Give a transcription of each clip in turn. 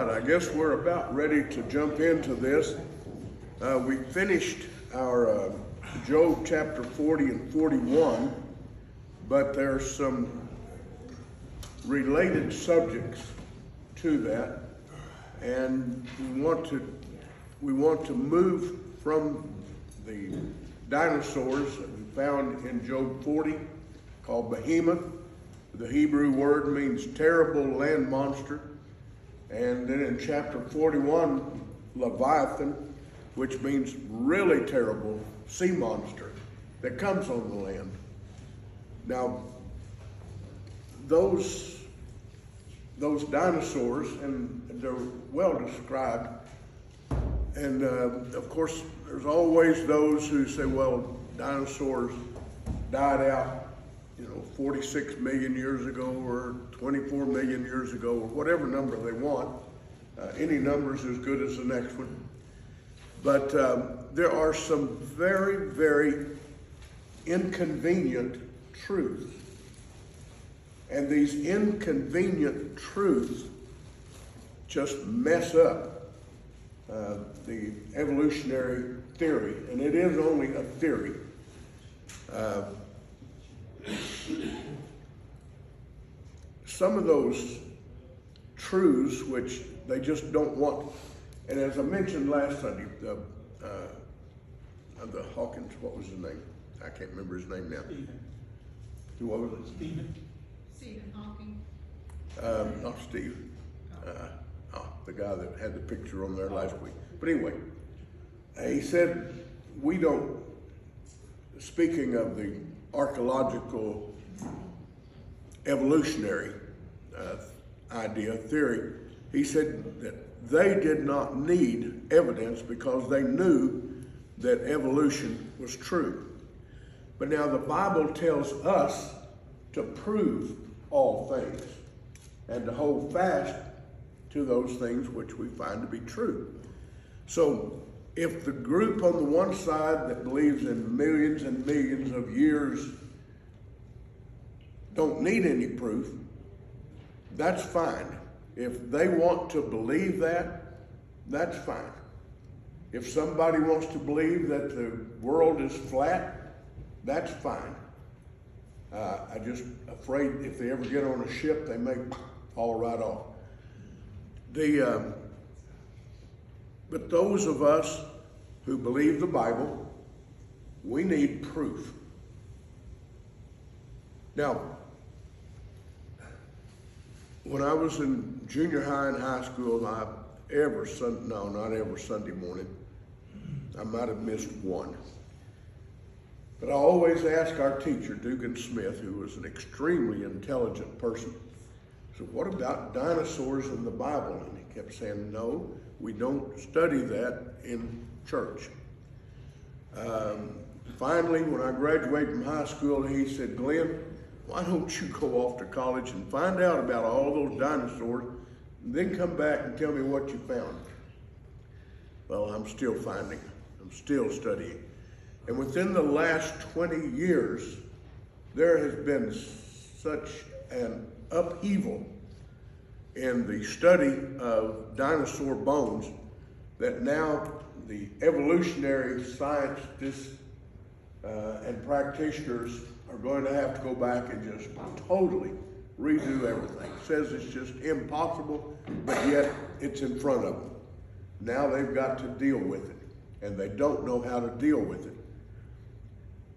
right, I guess we're about ready to jump into this. We finished our Job chapter 40 and 41, but there's some related subjects to that, and we want to move from the dinosaurs that we found in Job 40, called Behemoth. The Hebrew word means terrible land monster. And then in chapter 41, Leviathan, which means really terrible sea monster that comes on the land. Now, those dinosaurs, and they're well described, and of course, there's always those who say, well, dinosaurs died out 46 million years ago or 24 million years ago, or whatever number they want. Any number is as good as the next one. But there are some very, very inconvenient truths. And these inconvenient truths just mess up the evolutionary theory. And it is only a theory. Some of those truths which they just don't want, and as I mentioned last Sunday, the Hawkins, what was his name? I can't remember his name now. Stephen. What was it? Stephen Hawking. Not Steve. The guy that had the picture on there last week. But anyway, he said, we don't, speaking of the archaeological evolutionary theory, he said that they did not need evidence because they knew that evolution was true. But now the Bible tells us to prove all things and to hold fast to those things which we find to be true. So if the group on the one side that believes in millions and millions of years don't need any proof, that's fine. If they want to believe that, that's fine. If somebody wants to believe that the world is flat, that's fine. I'm just afraid if they ever get on a ship, they may fall right off. But those of us who believe the Bible, we need proof. Now, when I was in junior high and high school, not every Sunday morning, I might have missed one. But I always asked our teacher, Dugan Smith, who was an extremely intelligent person, so what about dinosaurs in the Bible? And he kept saying, no, we don't study that in church. Finally, when I graduated from high school, he said, Glenn, why don't you go off to college and find out about all those dinosaurs, and then come back and tell me what you found? Well, I'm still finding, I'm still studying. And within the last 20 years, there has been such an upheaval in the study of dinosaur bones that now the evolutionary scientists and practitioners are going to have to go back and just totally redo everything. It says it's just impossible, but yet it's in front of them. Now they've got to deal with it, and they don't know how to deal with it.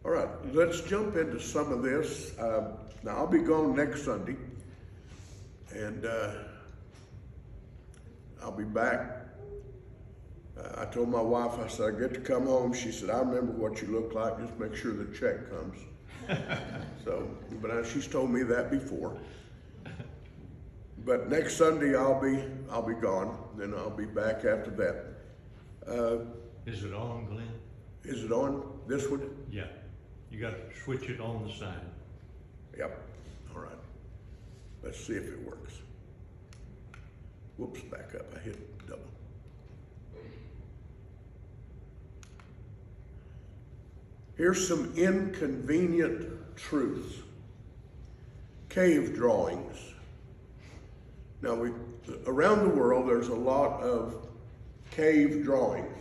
All right, let's jump into some of this. Now, I'll be gone next Sunday, and I'll be back. I told my wife, I said, I get to come home. She said, I remember what you look like. Just make sure the check comes. But she's told me that before. But next Sunday, I'll be gone. Then I'll be back after that. Is it on, Glenn? Is it on, this one? Yeah. You got to switch it on the side. Yep. All right. Let's see if it works. Whoops, back up. I hit double. Here's some inconvenient truths. Cave drawings. Now, around the world, there's a lot of cave drawings.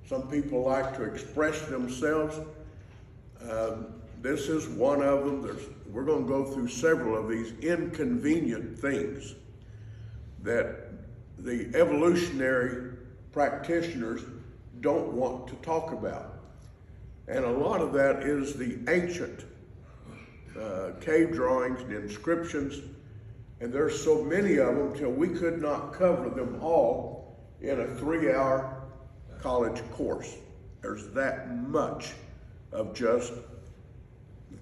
Some people like to express themselves. This is one of them. We're going to go through several of these inconvenient things that the evolutionary practitioners don't want to talk about. And a lot of that is the ancient cave drawings and inscriptions. And there's so many of them till we could not cover them all in a 3-hour college course. There's that much of just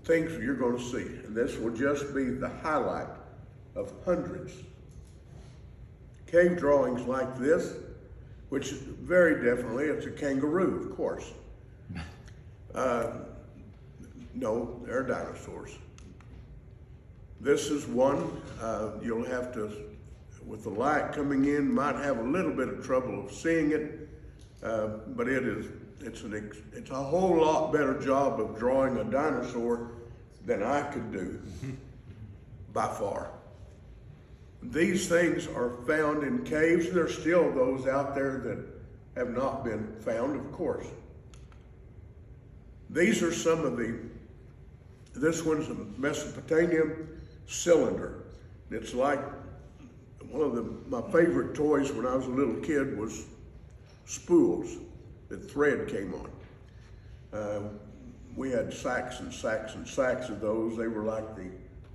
things you're going to see. And this will just be the highlight of hundreds. Cave drawings like this, which very definitely, it's a kangaroo, of course. No, they're dinosaurs. This is one, you'll have to, with the light coming in, might have a little bit of trouble of seeing it, but it's a whole lot better job of drawing a dinosaur than I could do, by far. These things are found in caves. There's still those out there that have not been found, of course. These are some of this one's a Mesopotamian cylinder. It's like one of my favorite toys when I was a little kid was spools that thread came on. We had sacks and sacks and sacks of those. They were like the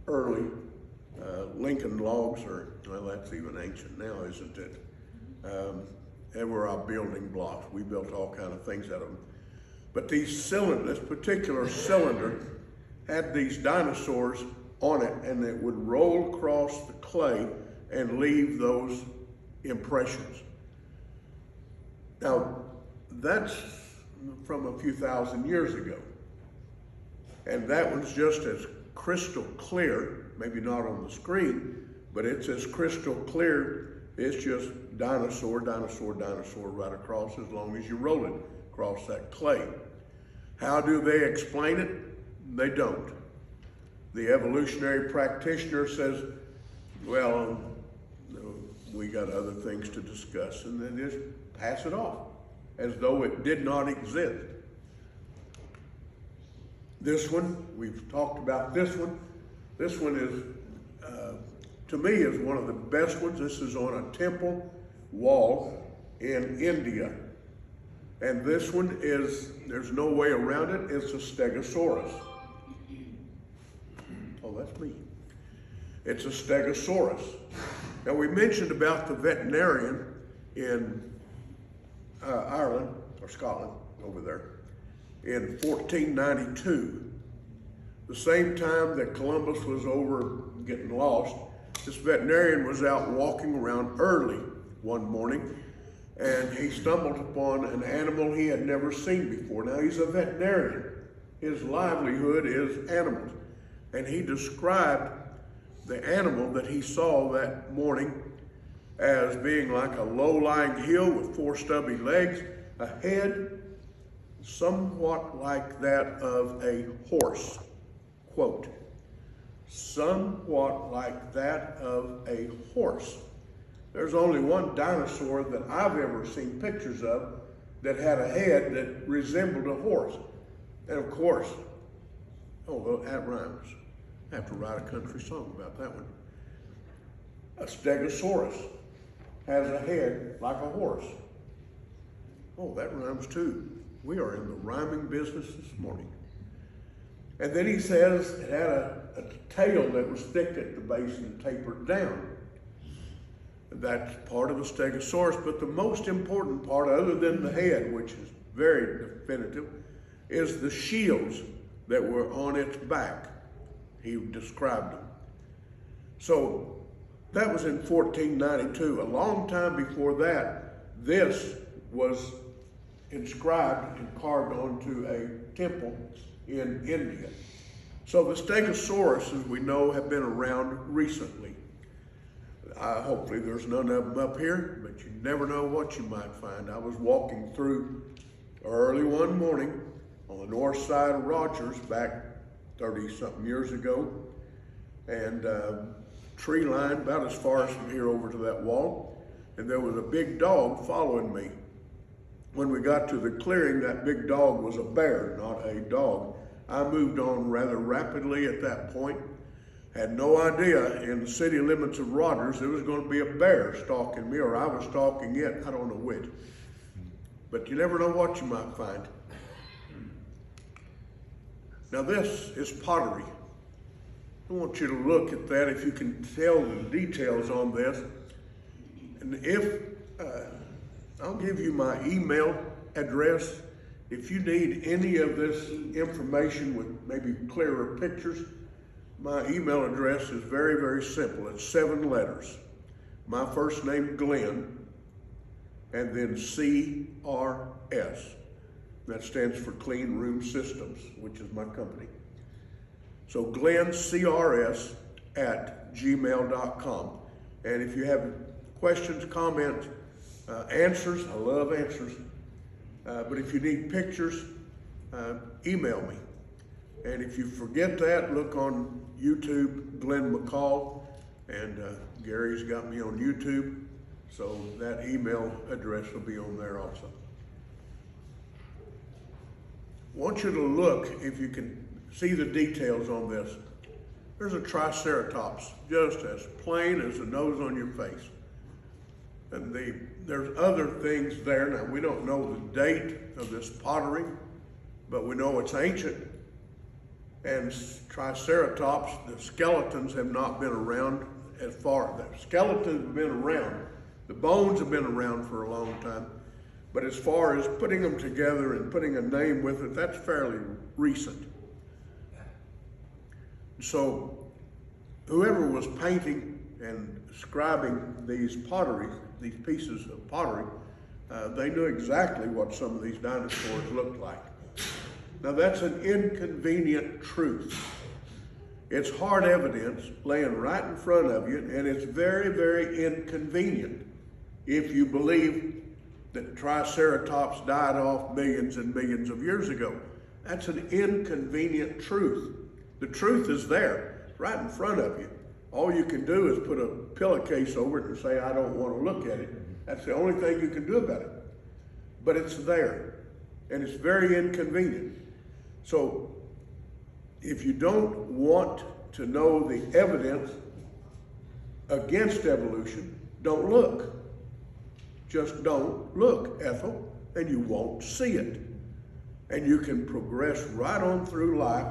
early Lincoln logs, well, that's even ancient now, isn't it? They were our building blocks. We built all kind of things out of them. But this particular cylinder had these dinosaurs on it, and it would roll across the clay and leave those impressions. Now, that's from a few thousand years ago. And that one's just as crystal clear, maybe not on the screen, but it's as crystal clear. It's just dinosaur, dinosaur, dinosaur right across as long as you roll it across that clay. How do they explain it? They don't. The evolutionary practitioner says, well, we got other things to discuss, and then just pass it off as though it did not exist. This one, we've talked about this one. This one is, to me, is one of the best ones. This is on a temple wall in India. And this one is, there's no way around it, it's a Stegosaurus. Oh, that's me. It's a Stegosaurus. Now, we mentioned about the veterinarian in Ireland, or Scotland, over there, in 1492. The same time that Columbus was over getting lost, this veterinarian was out walking around early one morning, and he stumbled upon an animal he had never seen before. Now, he's a veterinarian. His livelihood is animals. And he described the animal that he saw that morning as being like a low-lying hill with 4 stubby legs, a head somewhat like that of a horse. Quote, somewhat like that of a horse. There's only one dinosaur that I've ever seen pictures of that had a head that resembled a horse. And of course, oh, well, that rhymes. I have to write a country song about that one. A Stegosaurus has a head like a horse. Oh, that rhymes too. We are in the rhyming business this morning. And then he says it had a tail that was thick at the base and tapered down. That's part of the Stegosaurus, but the most important part, other than the head, which is very definitive, is the shields that were on its back. He described them. So that was in 1492. A long time before that, this was inscribed and carved onto a temple in India. So the Stegosaurus, as we know, have been around recently. Hopefully there's none of them up here, but you never know what you might find. I was walking through early one morning on the north side of Rogers back 30-something years ago, and tree line about as far as from here over to that wall, and there was a big dog following me. When we got to the clearing, that big dog was a bear, not a dog. I moved on rather rapidly at that point. Had no idea in the city limits of Rogers there was going to be a bear stalking me, or I was stalking it, I don't know which. But you never know what you might find. Now this is pottery. I want you to look at that if you can tell the details on this. And if, I'll give you my email address. If you need any of this information with maybe clearer pictures, my email address is very, very simple. It's 7 letters. My first name, Glen, and then CRS. That stands for Clean Room Systems, which is my company. So Glen, CRS at gmail.com. And if you have questions, comments, answers, I love answers. But if you need pictures, email me. And if you forget that, look on YouTube, Glen McCall, and Gary's got me on YouTube, so that email address will be on there also. I want you to look, if you can see the details on this. There's a Triceratops, just as plain as the nose on your face. And there's other things there. Now, we don't know the date of this pottery, but we know it's ancient. And Triceratops, the skeletons have not been around as far. The skeletons have been around. The bones have been around for a long time. But as far as putting them together and putting a name with it, that's fairly recent. So whoever was painting and scribing these potteries, these pieces of pottery, they knew exactly what some of these dinosaurs looked like. Now that's an inconvenient truth. It's hard evidence laying right in front of you, and it's very, very inconvenient if you believe that Triceratops died off millions and millions of years ago. That's an inconvenient truth. The truth is there, right in front of you. All you can do is put a pillowcase over it and say, I don't want to look at it. That's the only thing you can do about it. But it's there, and it's very inconvenient. So if you don't want to know the evidence against evolution, don't look. Just don't look, Ethel, and you won't see it. And you can progress right on through life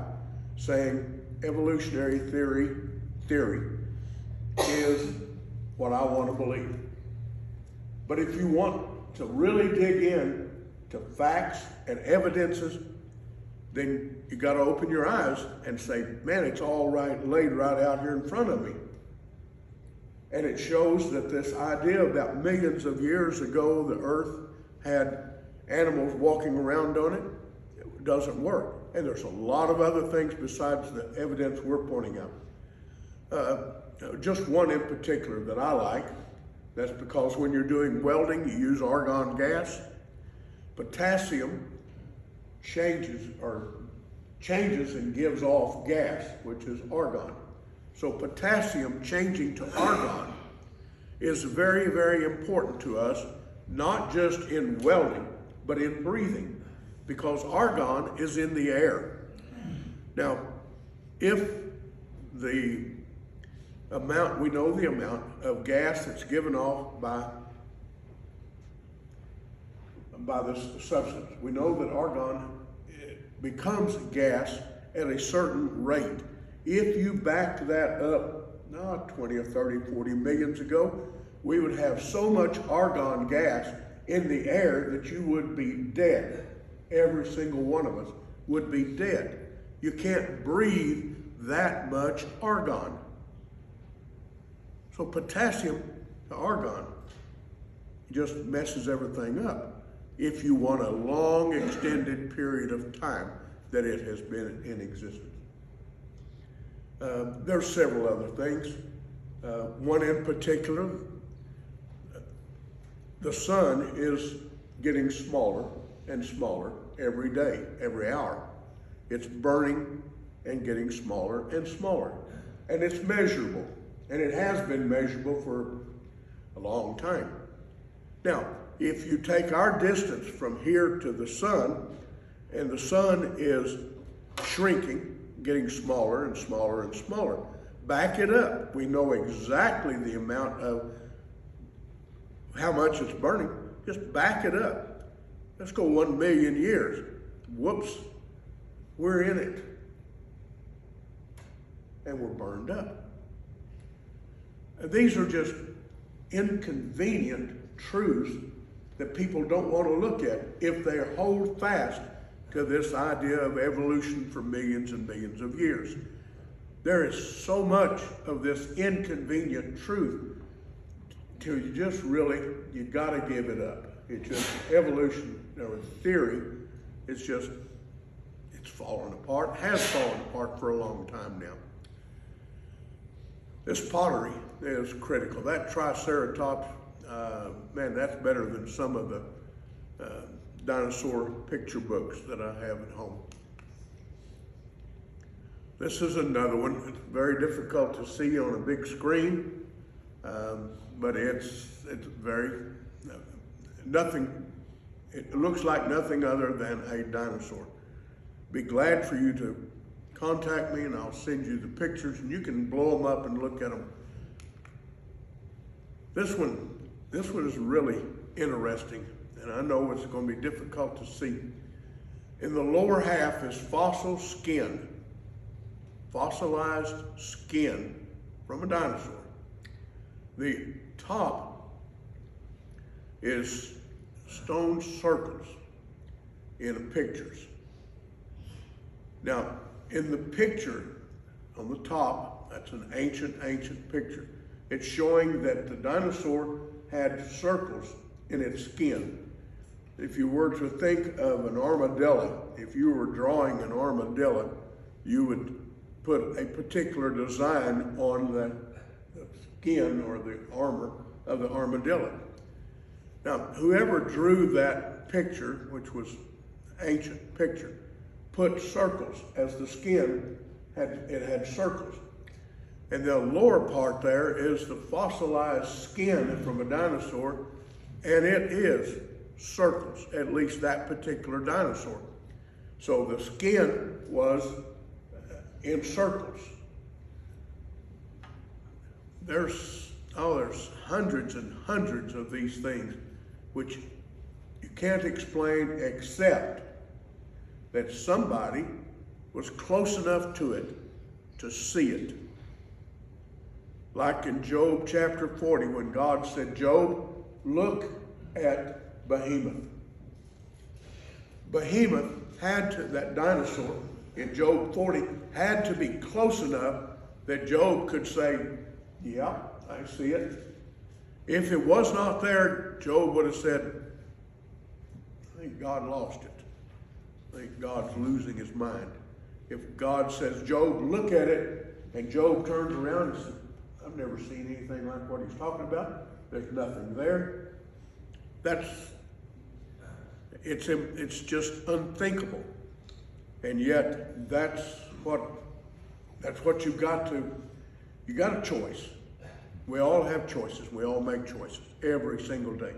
saying evolutionary theory is what I want to believe. But if you want to really dig in to facts and evidences, then you got to open your eyes and say, man, it's all right, laid right out here in front of me. And it shows that this idea about millions of years ago, the earth had animals walking around on it, it doesn't work. And there's a lot of other things besides the evidence we're pointing out. Just one in particular that I like. That's because when you're doing welding, you use argon gas. Potassium changes and gives off gas, which is argon. So potassium changing to argon is very, very important to us, not just in welding, but in breathing, because argon is in the air. Now, if the amount, we know the amount of gas that's given off by this substance. We know that argon becomes gas at a certain rate. If you backed that up, 20 or 30, 40 millions ago, we would have so much argon gas in the air that you would be dead. Every single one of us would be dead. You can't breathe that much argon. So potassium to argon just messes everything up if you want a long extended period of time that it has been in existence. There's several other things. One in particular, the sun is getting smaller and smaller every day, every hour. It's burning and getting smaller and smaller. And it's measurable. And it has been measurable for a long time. Now, if you take our distance from here to the sun, and the sun is shrinking, getting smaller and smaller and smaller, back it up. We know exactly the amount of how much it's burning. Just back it up. Let's go 1 million years. Whoops, we're in it. And we're burned up. And these are just inconvenient truths that people don't want to look at if they hold fast to this idea of evolution for millions and millions of years. There is so much of this inconvenient truth till you just really, you gotta give it up. It's just evolution, or theory, it's fallen apart, has fallen apart for a long time now. This pottery is critical. That Triceratops, man, that's better than some of the dinosaur picture books that I have at home. This is another one. It's very difficult to see on a big screen, but it's very, nothing, it looks like nothing other than a dinosaur. Be glad for you to contact me and I'll send you the pictures and you can blow them up and look at them. This one is really interesting, and I know it's going to be difficult to see. In the lower half is fossil skin, fossilized skin from a dinosaur. The top is stone circles in pictures. Now, in the picture on the top, that's an ancient picture. It's showing that the dinosaur had circles in its skin. If you were to think of an armadillo, if you were drawing an armadillo, you would put a particular design on the skin or the armor of the armadillo. Now, whoever drew that picture, which was an ancient picture, put circles as the skin had circles. And the lower part there is the fossilized skin from a dinosaur, and it is circles, at least that particular dinosaur. So the skin was in circles. There's hundreds and hundreds of these things which you can't explain except that somebody was close enough to it to see it. Like in Job chapter 40, when God said, Job, look at Behemoth. Behemoth had to, that dinosaur in Job 40, had to be close enough that Job could say, yeah, I see it. If it was not there, Job would have said, I think God lost it. I think God's losing his mind. If God says, Job, look at it, and Job turns around and says, I've never seen anything like what he's talking about. There's nothing there. It's just unthinkable. And yet that's what you got a choice. We all have choices. We all make choices every single day.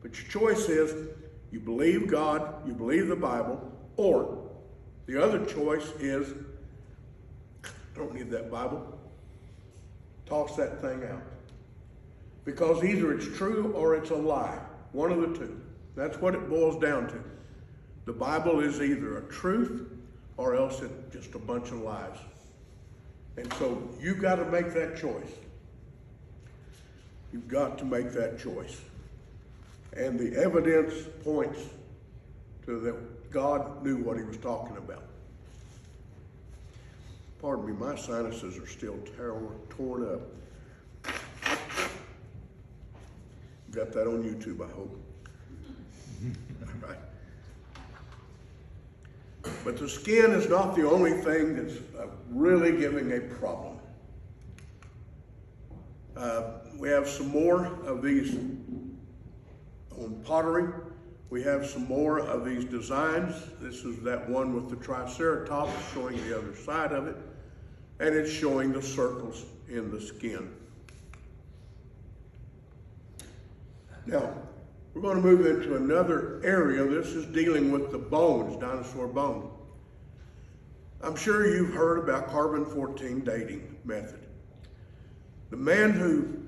But your choice is you believe God, you believe the Bible, or the other choice is I don't need that Bible. Toss that thing out. Because either it's true or it's a lie. One of the two. That's what it boils down to. The Bible is either a truth or else it's just a bunch of lies. And so you've got to make that choice. You've got to make that choice. And the evidence points to that God knew what he was talking about. Pardon me, my sinuses are still torn up. Got that on YouTube, I hope. All right. But the skin is not the only thing that's really giving a problem. We have some more of these on pottery. We have some more of these designs. This is that one with the Triceratops showing the other side of it. and it's showing the circles in the skin. Now, we're going to move into another area. This is dealing with the bones, dinosaur bone. I'm sure you've heard about carbon-14 dating method. The man who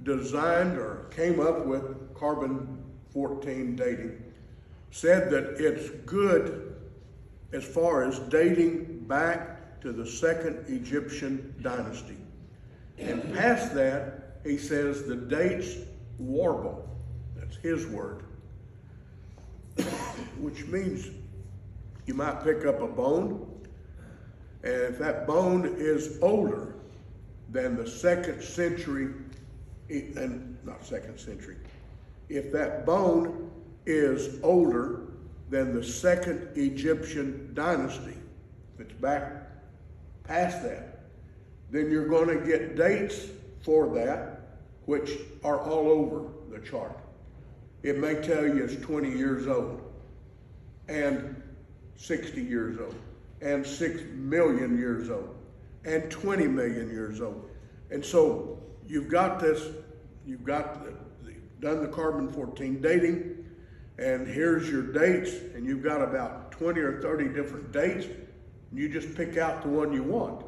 designed or came up with carbon-14 dating said that it's good as far as dating back to the second Egyptian dynasty. And past that, he says the dates warble. That's his word. Which means you might pick up a bone, and if that bone is older than the second century, and not second century, if that bone is older than the second Egyptian dynasty, if it's back past that, then you're going to get dates for that which are all over the chart. It may tell you it's 20 years old, and 60 years old, and 6 million years old, and 20 million years old. And so you've got this, done the carbon-14 dating, and here's your dates, and you've got about 20 or 30 different dates, and you just pick out the one you want.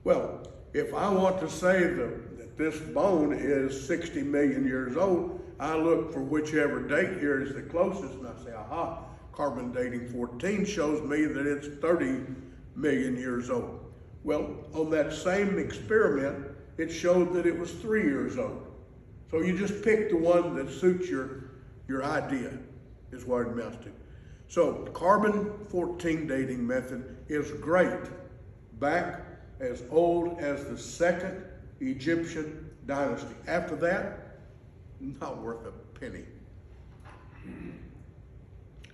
Well, if I want to say that this bone is 60 million years old, I look for whichever date here is the closest, and I say, aha, carbon dating 14 shows me that it's 30 million years old. Well, on that same experiment, it showed that it was 3 years old. So you just pick the one that suits your idea, is what it amounts to. So carbon-14 dating method is great back as old as the second Egyptian dynasty. After that, not worth a penny.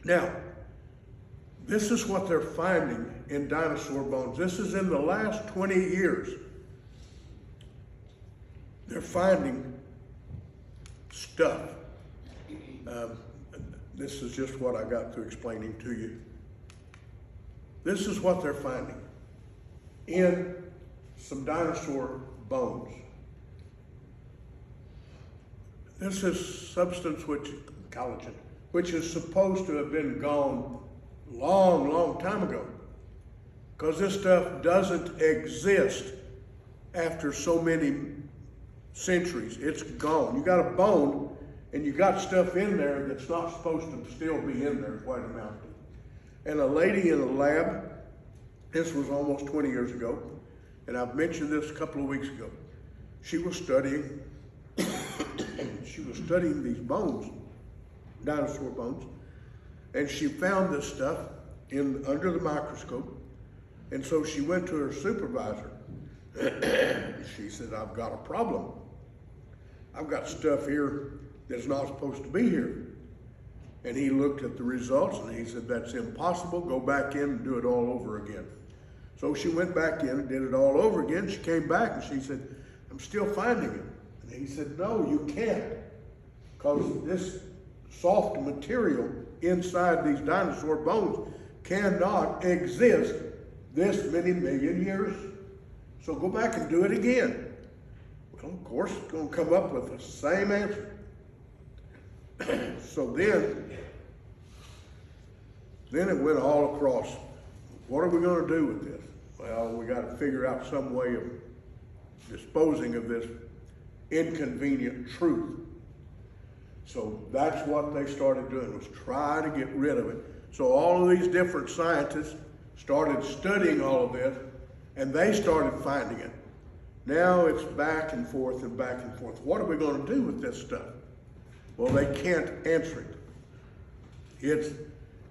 Now, this is what they're finding in dinosaur bones. This is in the last 20 years. They're finding stuff. This is just what I got through explaining to you. This is what they're finding in some dinosaur bones. This is substance collagen, which is supposed to have been gone long time ago, because this stuff doesn't exist after so many centuries. It's gone. You got a bone, and you got stuff in there that's not supposed to still be in there, is what it amounts to. And a lady in a lab, this was almost 20 years ago, and I've mentioned this a couple of weeks ago. She was studying these bones, dinosaur bones, and she found this stuff under the microscope. And so she went to her supervisor. She said, I've got a problem. I've got stuff here that's not supposed to be here. And he looked at the results and he said, that's impossible. Go back in and do it all over again. So she went back in and did it all over again. She came back and she said, I'm still finding it. And he said, no, you can't. Because this soft material inside these dinosaur bones cannot exist this many million years. So go back and do it again. Well, of course, it's going to come up with the same answer. So then it went all across. What are we going to do with this? Well, we got to figure out some way of disposing of this inconvenient truth. So that's what they started doing, was try to get rid of it. So all of these different scientists started studying all of this, and they started finding it. Now it's back and forth and back and forth. What are we going to do with this stuff? Well, they can't answer it.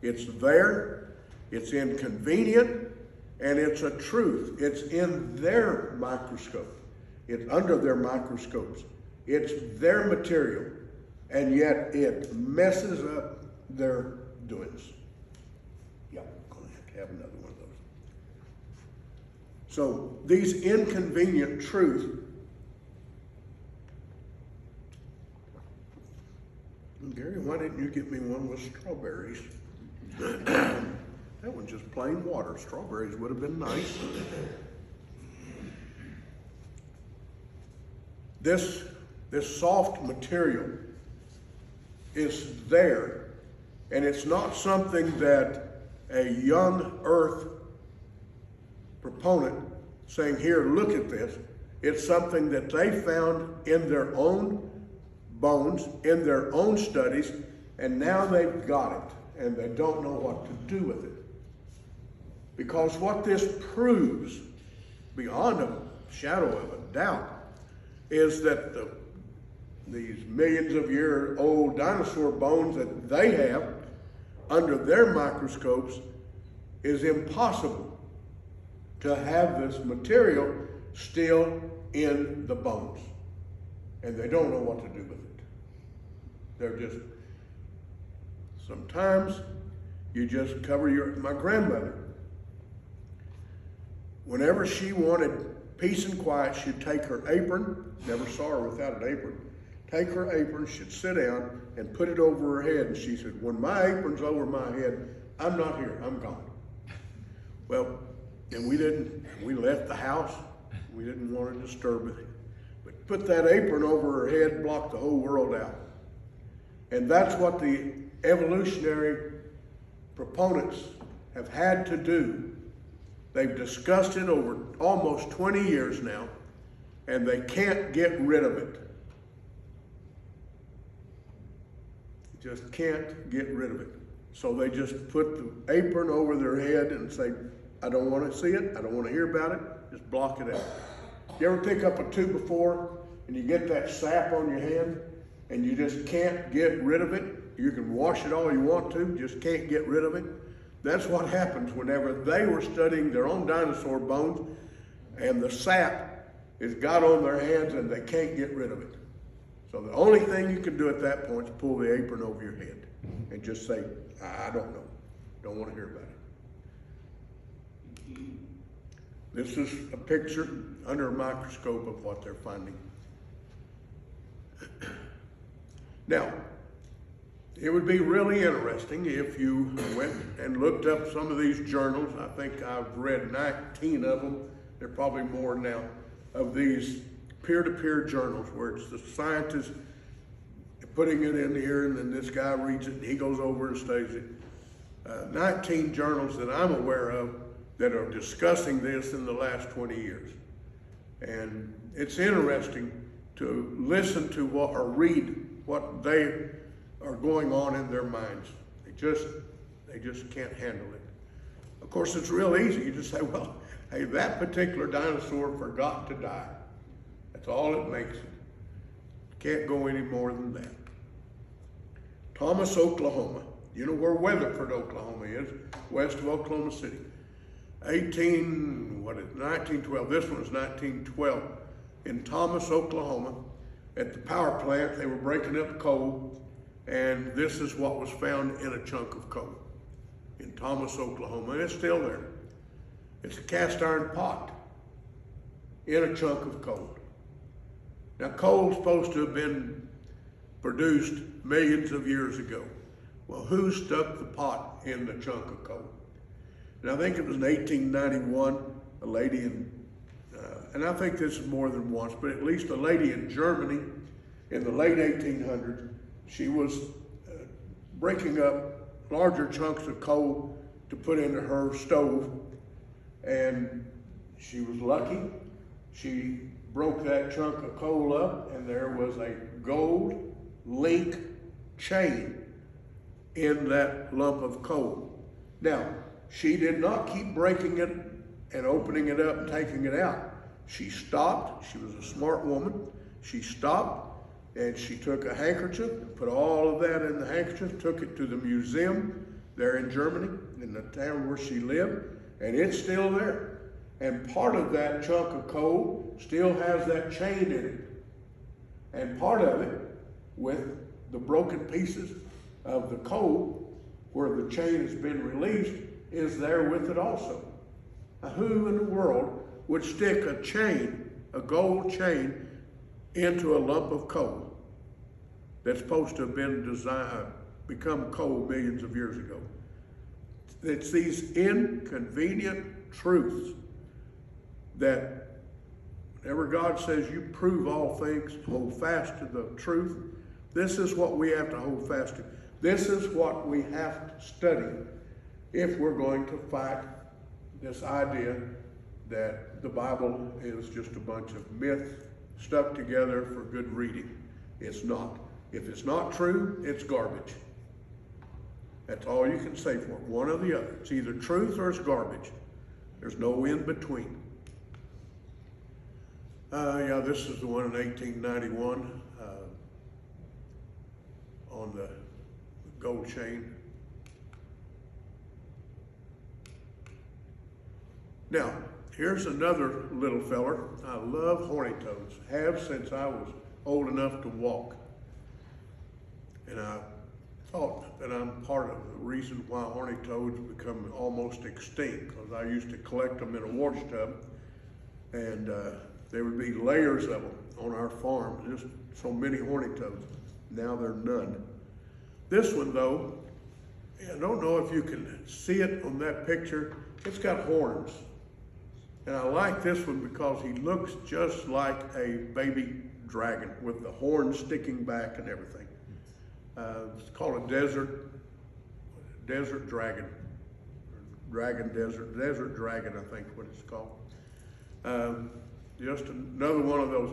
It's there, it's inconvenient, and it's a truth. It's in their microscope. It's under their microscopes. It's their material, and yet it messes up their doings. Yeah, I'm going to have another one of those. So these inconvenient truths, Gary, why didn't you get me one with strawberries? That one's just plain water. Strawberries would have been nice. this soft material is there, and it's not something that a young earth proponent saying, here, look at this. It's something that they found in their own bones, in their own studies, and now they've got it, and they don't know what to do with it. Because what this proves, beyond a shadow of a doubt, is that these millions of year old dinosaur bones that they have under their microscopes is impossible to have this material still in the bones. And they don't know what to do with it. They're just, sometimes you just cover my grandmother. Whenever she wanted peace and quiet, she'd take her apron, never saw her without an apron, take her apron, she'd sit down and put it over her head, and she said, when my apron's over my head, I'm not here, I'm gone. Well, and we left the house, we didn't want to disturb it. But put that apron over her head, blocked the whole world out. And that's what the evolutionary proponents have had to do. They've discussed it over almost 20 years now, and they can't get rid of it. Just can't get rid of it. So they just put the apron over their head and say, I don't want to see it, I don't want to hear about it, just block it out. You ever pick up a 2x4 and you get that sap on your hand and you just can't get rid of it? You can wash it all you want to, just can't get rid of it. That's what happens whenever they were studying their own dinosaur bones and the sap is got on their hands and they can't get rid of it. So the only thing you can do at that point is pull the apron over your head and just say, I don't know, don't want to hear about it. This is a picture under a microscope of what they're finding. Now, it would be really interesting if you went and looked up some of these journals. I think I've read 19 of them. There are probably more now of these peer-to-peer journals where it's the scientist putting it in here and then this guy reads it and he goes over and studies it. 19 journals that I'm aware of that are discussing this in the last 20 years. And it's interesting to listen to what or read what they are going on in their minds. They just can't handle it. Of course, it's real easy. You just say, well, hey, that particular dinosaur forgot to die. That's all it makes it. Can't go any more than that. Thomas, Oklahoma. You know where Weatherford, Oklahoma is, west of Oklahoma City. 1912, this one was 1912. In Thomas, Oklahoma, at the power plant, they were breaking up coal, and this is what was found in a chunk of coal in Thomas, Oklahoma, and it's still there. It's a cast iron pot in a chunk of coal. Now, coal's supposed to have been produced millions of years ago. Well, who stuck the pot in the chunk of coal? And I think it was in 1891, a lady in, and I think this is more than once, but at least a lady in Germany in the late 1800s, she was breaking up larger chunks of coal to put into her stove, and she was lucky. She broke that chunk of coal up, and there was a gold link chain in that lump of coal. Now, she did not keep breaking it and opening it up and taking it out. She stopped. She was a smart woman. She stopped and she took a handkerchief, put all of that in the handkerchief, took it to the museum there in Germany, in the town where she lived, and it's still there. And part of that chunk of coal still has that chain in it. And part of it, with the broken pieces of the coal, where the chain has been released, is there with it also. Now, who in the world would stick a chain, a gold chain, into a lump of coal that's supposed to have been become coal millions of years ago? It's these inconvenient truths that Whenever God says you prove all things, hold fast to the truth, this is what we have to hold fast to. This is what we have to study if we're going to fight this idea that the Bible is just a bunch of myths stuck together for good reading. It's not. If it's not true, it's garbage. That's all you can say for it, one or the other. It's either truth or it's garbage. There's no in between. Yeah, this is the one in 1891 on the gold chain. Now, here's another little feller. I love horny toads. Have since I was old enough to walk. And I thought that I'm part of the reason why horny toads become almost extinct, because I used to collect them in a wash tub, and there would be layers of them on our farm, just so many horny toads. Now there are none. This one though, I don't know if you can see it on that picture, it's got horns. And I like this one because he looks just like a baby dragon with the horns sticking back and everything. It's called a desert dragon. Desert dragon, I think is what it's called. Just another one of those.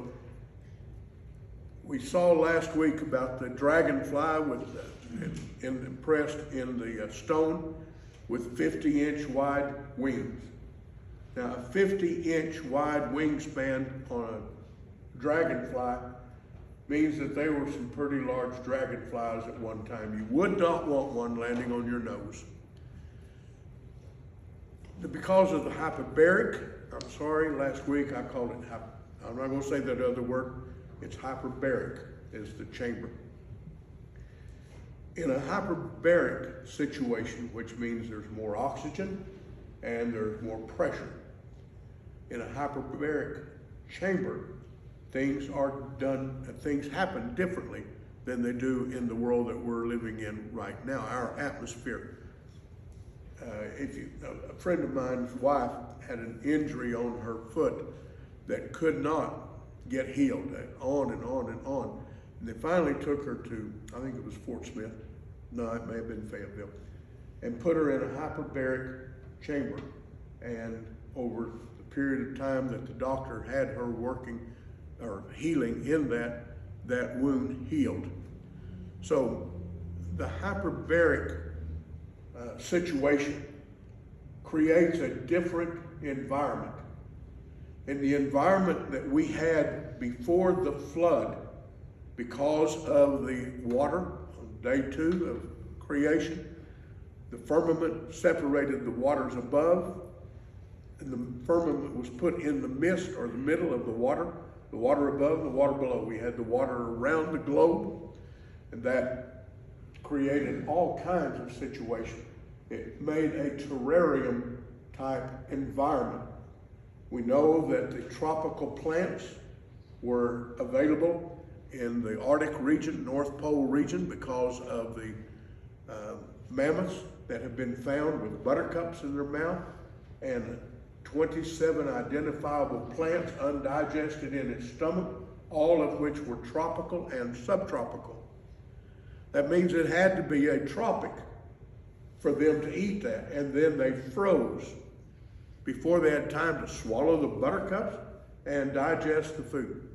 We saw last week about the dragonfly impressed in the stone with 50-inch wide wings. Now, a 50-inch wide wingspan on a dragonfly means that they were some pretty large dragonflies at one time. You would not want one landing on your nose. Because of the hyperbaric, I'm sorry, last week I called it, I'm not going to say that other word, it's hyperbaric is the chamber. In a hyperbaric situation, which means there's more oxygen and there's more pressure, in a hyperbaric chamber, things happen differently than they do in the world that we're living in right now, our atmosphere. A friend of mine's wife had an injury on her foot that could not get healed, on and on and on. And they finally took her to, I think it was Fort Smith, no, it may have been Fayetteville, and put her in a hyperbaric chamber. And over the period of time that the doctor had her working or healing in that wound healed. So the hyperbaric situation creates a different environment. And the environment that we had before the flood, because of the water on day 2 of creation, the firmament separated the waters above, and the firmament was put in the midst or the middle of the water above, the water below. We had the water around the globe, and that created all kinds of situations. It made a terrarium type environment. We know that the tropical plants were available in the Arctic region, North Pole region, because of the mammoths that have been found with buttercups in their mouth, and 27 identifiable plants undigested in its stomach, all of which were tropical and subtropical. That means it had to be a tropic for them to eat that, and then they froze before they had time to swallow the buttercups and digest the food.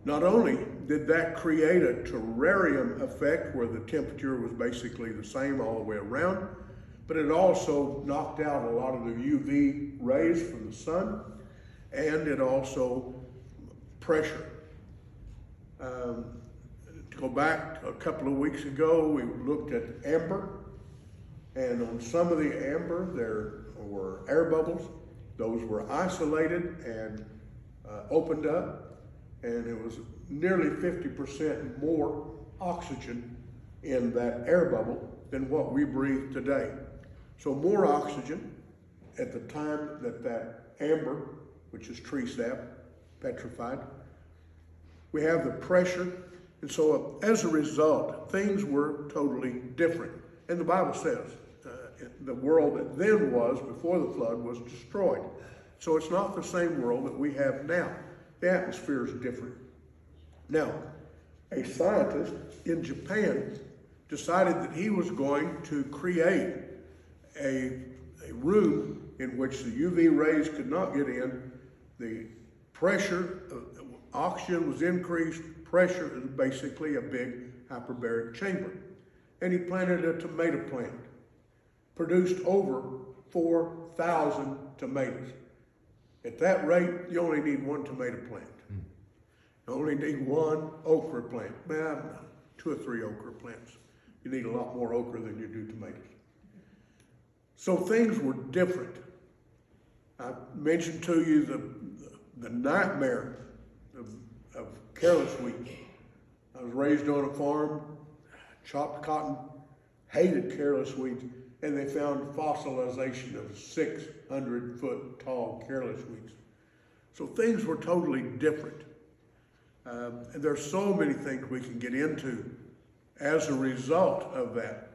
Not only did that create a terrarium effect where the temperature was basically the same all the way around, but it also knocked out a lot of the UV rays from the sun, and it also pressure. To go back a couple of weeks ago, we looked at amber, and on some of the amber there were air bubbles. Those were isolated and opened up, and it was nearly 50% more oxygen in that air bubble than what we breathe today. So more oxygen at the time that amber, which is tree sap, petrified. We have the pressure, and so as a result, things were totally different. And the Bible says the world that then was, before the flood, was destroyed. So it's not the same world that we have now. The atmosphere is different. Now, a scientist in Japan decided that he was going to create a room in which the UV rays could not get in. The pressure, oxygen was increased. Pressure is basically a big hyperbaric chamber. And he planted a tomato plant, produced over 4,000 tomatoes. At that rate, you only need one tomato plant. You only need one okra plant. Well, 2 or 3 okra plants. You need a lot more okra than you do tomatoes. So things were different. I mentioned to you the nightmare of careless wheat. I was raised on a farm, chopped cotton, hated careless wheat, and they found fossilization of 600-foot tall careless wheats. So things were totally different. And there's so many things we can get into as a result of that.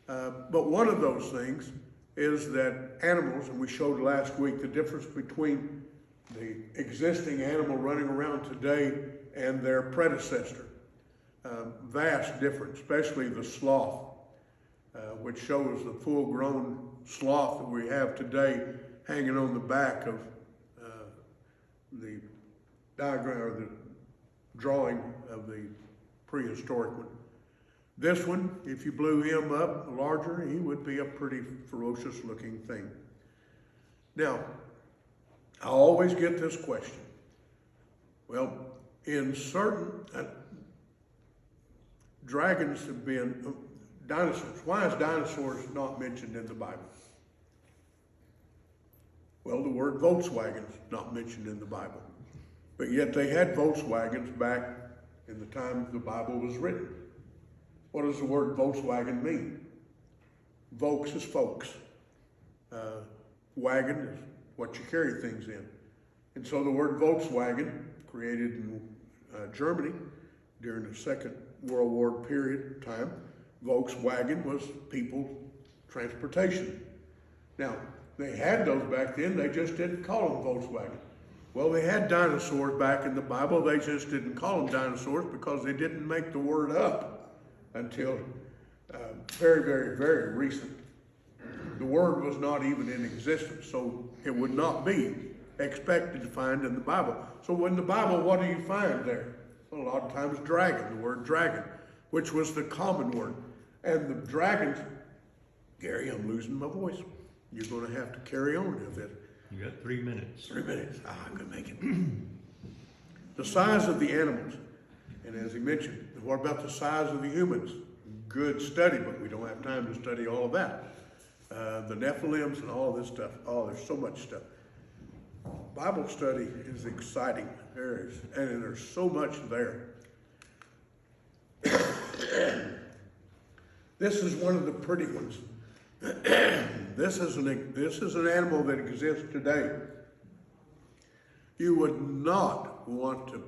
But one of those things is that animals, and we showed last week the difference between the existing animal running around today and their predecessor. Vast difference, especially the sloth, which shows the full-grown sloth that we have today hanging on the back of the diagram or the drawing of the prehistoric one. This one, if you blew him up larger, he would be a pretty ferocious looking thing. Now, I always get this question. Well, in certain, dragons have been, dinosaurs. Why is dinosaurs not mentioned in the Bible? Well, the word Volkswagen is not mentioned in the Bible. But yet they had Volkswagens back in the time the Bible was written. What does the word Volkswagen mean? Volks is folks. Wagon is what you carry things in. And so the word Volkswagen, created in Germany during the Second World War period time, Volkswagen was people transportation. Now, they had those back then, they just didn't call them Volkswagen. Well, they had dinosaurs back in the Bible, they just didn't call them dinosaurs because they didn't make the word up until very, very, very recent. The word was not even in existence, so it would not be expected to find in the Bible. So in the Bible, what do you find there? Well, a lot of times dragon, the word dragon, which was the common word. And the dragons, Gary, I'm losing my voice. You're going to have to carry on with it. You got 3 minutes. 3 minutes. I could make it. The size of the animals. And as he mentioned, what about the size of the humans? Good study, but we don't have time to study all of that. The Nephilims and all this stuff. Oh, there's so much stuff. Bible study is exciting. And there's so much there. This is one of the pretty ones. This is an animal that exists today. You would not want to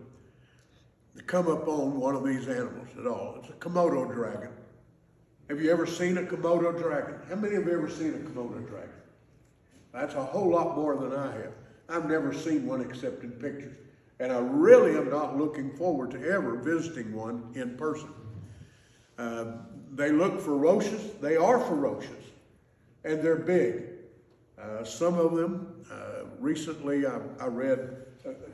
come up on one of these animals at all. It's a Komodo dragon. Have you ever seen a Komodo dragon? How many have ever seen a Komodo dragon? That's a whole lot more than I have. I've never seen one except in pictures. And I really am not looking forward to ever visiting one in person. They look ferocious. They are ferocious. And they're big. Some of them, recently I read,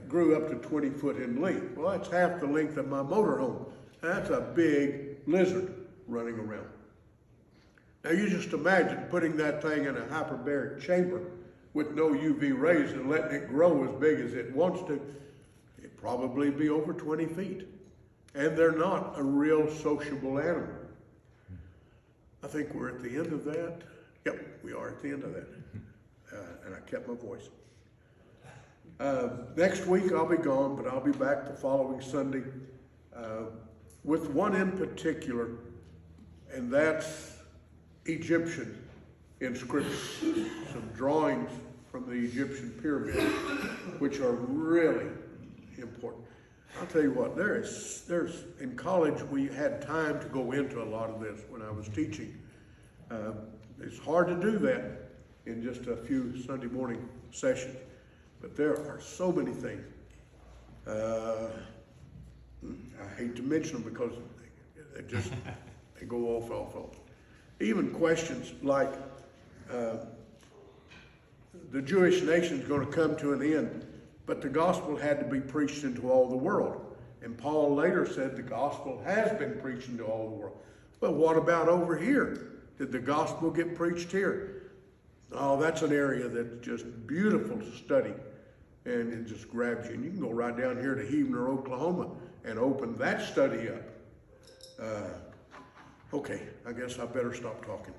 grew up to 20 foot in length. Well, that's half the length of my motorhome. That's a big lizard running around. Now you just imagine putting that thing in a hyperbaric chamber with no UV rays and letting it grow as big as it wants to. It'd probably be over 20 feet. And they're not a real sociable animal. I think we're at the end of that. Yep, we are at the end of that. And I kept my voice. Next week I'll be gone, but I'll be back the following Sunday with one in particular, and that's Egyptian inscriptions, some drawings from the Egyptian pyramids, which are really important. I'll tell you what, there's in college we had time to go into a lot of this when I was teaching. It's hard to do that in just a few Sunday morning sessions. But there are so many things. I hate to mention them because they just, they go off. Even questions like, the Jewish nation is going to come to an end, but the gospel had to be preached into all the world. And Paul later said the gospel has been preached into all the world. But what about over here? Did the gospel get preached here? Oh, that's an area that's just beautiful to study. And it just grabs you. And you can go right down here to Heavener, Oklahoma, and open that study up. Okay, I guess I better stop talking.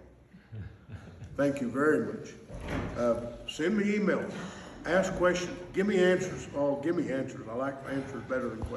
Thank you very much. Send me emails, ask questions, give me answers. Oh, give me answers. I like answers better than questions.